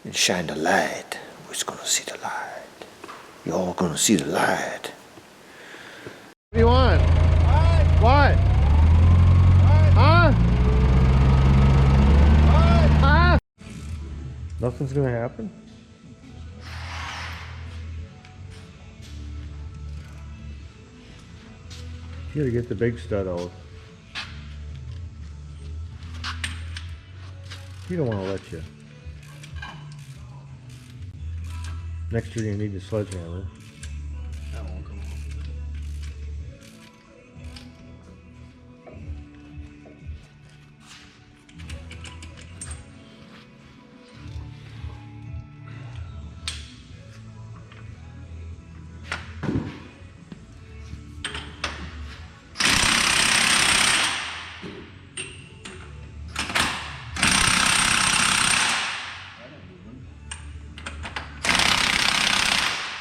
and shine the light. Who's gonna see the light? You're all gonna see the light. What do you want? What? Huh? Huh? Nothing's gonna happen? You gotta get the big stud out. He don't want to let you. Next year you need the sledgehammer. That won't come.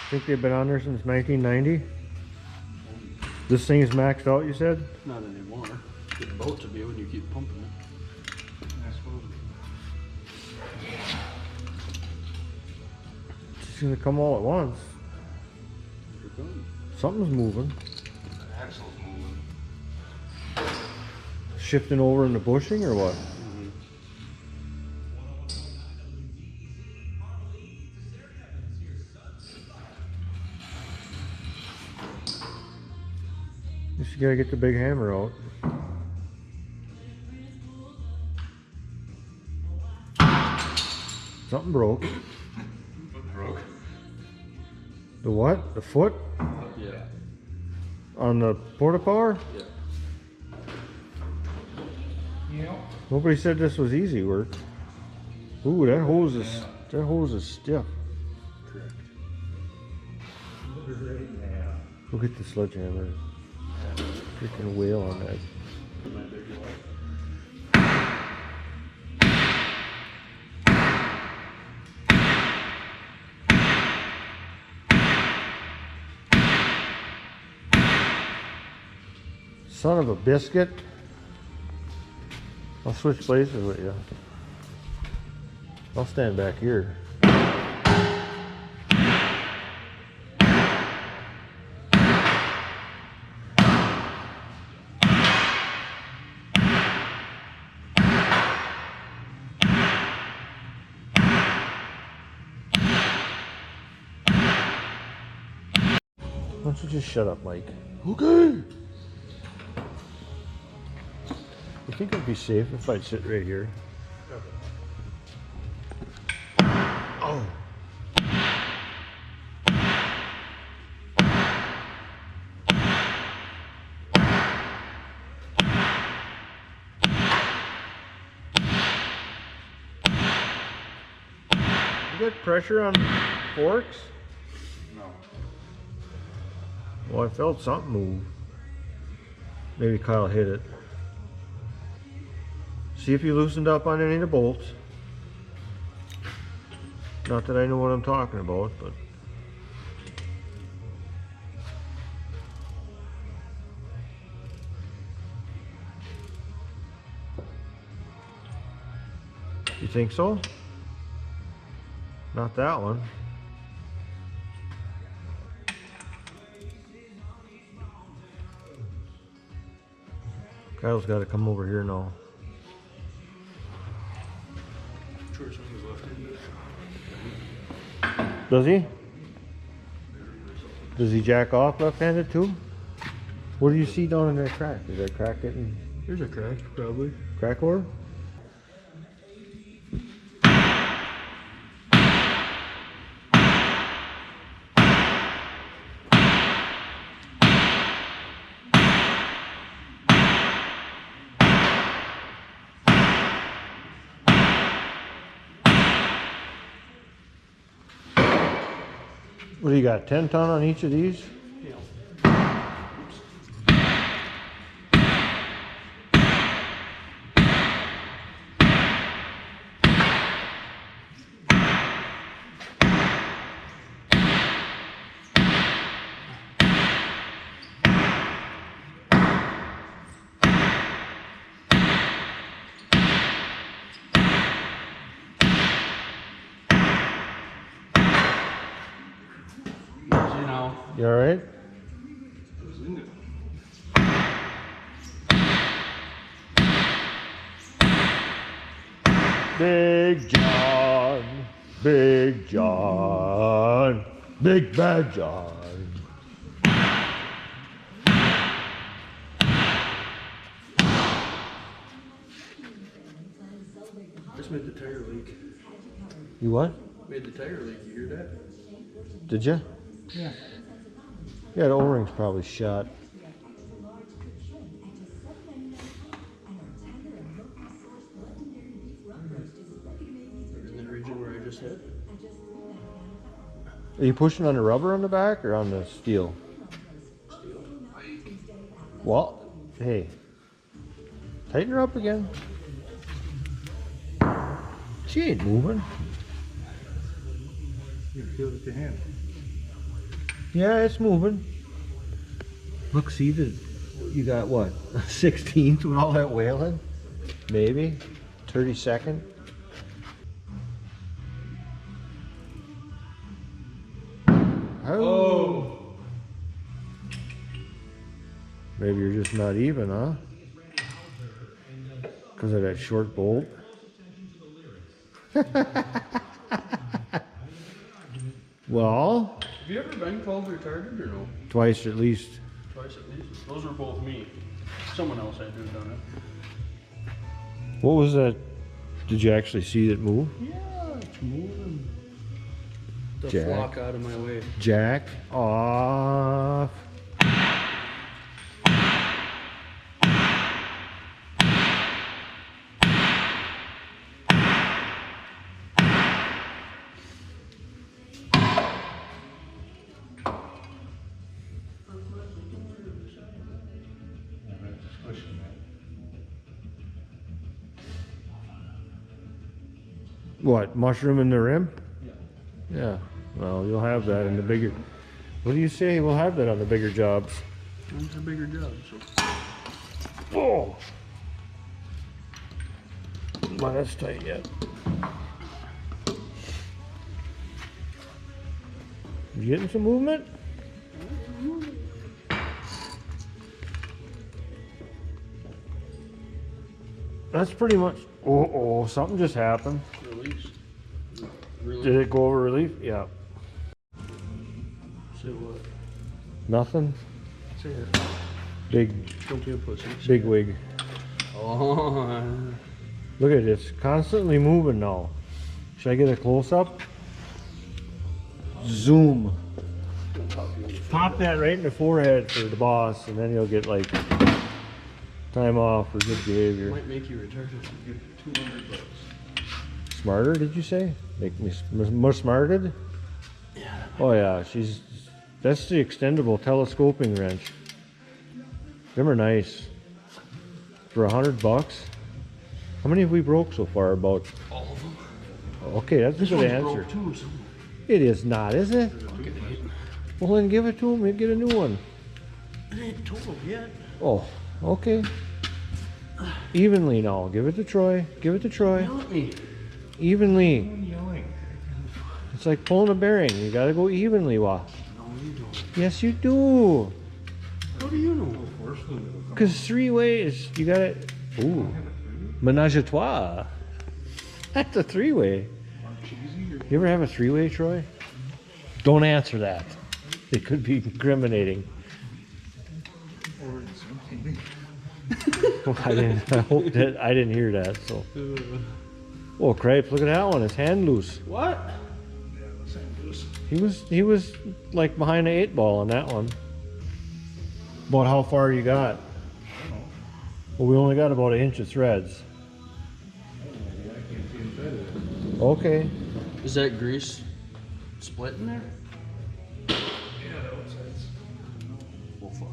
Think they've been on there since 1990? This thing is maxed out, you said? Not anymore. It's about to be when you keep pumping it. I suppose. It's gonna come all at once. Something's moving. The axle's moving. Shifting over in the bushing or what? Just gotta get the big hammer out. Something broke. Broke? The what? The foot? Yeah. On the porta power? Yeah. Nobody said this was easy work. Ooh, that hose is stiff. Correct. Go get the sledgehammer. Freaking wheel on that. Son of a biscuit. I'll switch places with you. I'll stand back here. Why don't you just shut up, Mike? Okay. You think it'd be safe if I'd sit right here? Oh. You got pressure on forks? No. Well, I felt something move. Maybe Kyle hit it. See if you loosened up on any of the bolts. Not that I know what I'm talking about, but you think so? Not that one. Kyle's got to come over here now. Short swing is left-handed. Does he? Does he jack off left-handed too? What do you see down in that crack? Is that crack getting There's a crack, probably. crack ore? What do you got, 10 ton on each of these? Yeah. now. You alright? Big John, Big John, Big Bad John. Just made the tire leak. You what? Made the tire leak, you hear that? Did you? Yeah. Yeah, the O-ring's probably shot. In the region where I just hit? Are you pushing on the rubber on the back or on the steel? Steel. Well, hey, tighten her up again. She ain't moving. You can feel it with your hand. Yeah, it's moving. Look, see the, you got what, 16th with all that wailing? Maybe, 32nd. Oh. Maybe you're just not even, huh? Because of that short bolt. Well, Have you ever been called retarded or no? twice at least. Twice at least. Those were both me. Someone else had to have done it. What was that? Did you actually see it move? Yeah, it's moving. The Jack. flock out of my way. Jack off. What, mushroom in the rim? Yeah. Well, you'll have that in the bigger. What do you say? We'll have that on the bigger jobs. It's a bigger job, so. Oh! Not that's tight yet. You getting some movement? That's pretty much. Oh, something just happened. Release. Really? Did it go over relief? Yeah. Say what? Nothing. Say it. Big, Don't be a pussy. big wig. Oh. Look at it. It's constantly moving now. Should I get a close up? Zoom. Pop that right in the forehead for the boss, and then you'll get like time off for good behavior. Might make you retarded if you give $200. Smarter, did you say? Make me more smarted? Yeah. Oh yeah, that's the extendable telescoping wrench. Them are nice. For $100. How many have we broke so far? About All of them. okay, that's a This good one's answer. broke too, so. It is not, is it? Well then give it to him and get a new one. It ain't total yet. Oh, okay. Evenly now. Give it to Troy. Give it to Troy. Yell at me. Evenly. I'm yelling. It's like pulling a bearing. You gotta go evenly, Wa. No, you don't. Yes, you do. How do you know? Because 3 ways. You gotta. Ooh. Menage a trois. That's a 3-way. You ever have a 3-way, Troy? Don't answer that. It could be incriminating. I hope that I didn't hear that. So. Oh, cripes! Look at that one. His hand loose. What? He was like behind the 8-ball on that one. About how far you got? Well, we only got about 1 inch of threads. Okay. Is that grease split in there? Yeah, the outside's. Well, fuck.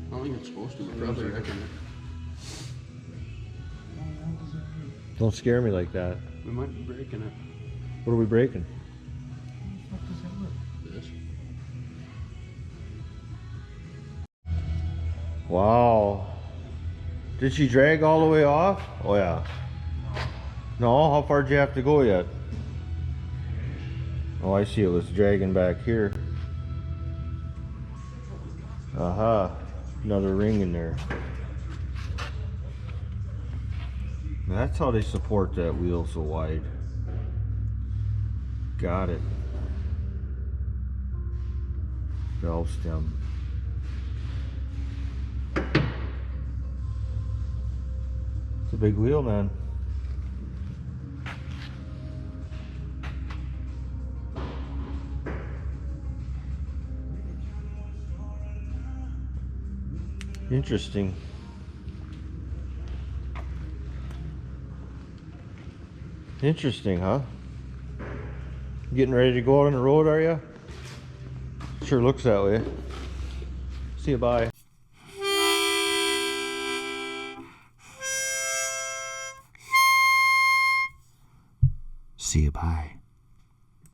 I don't think it's supposed to, but probably reckon it. Don't scare me like that. We might be breaking it. What are we breaking? This. Wow. Did she drag all the way off? Oh yeah. No, how far did you have to go yet? Oh, I see, it was dragging back here. Aha, another ring in there. That's how they support that wheel so wide. Got it. Valve stem. It's a big wheel, man. Interesting. Interesting, huh? Getting ready to go out on the road, are you? Sure looks that way. See you, bye. See you, bye.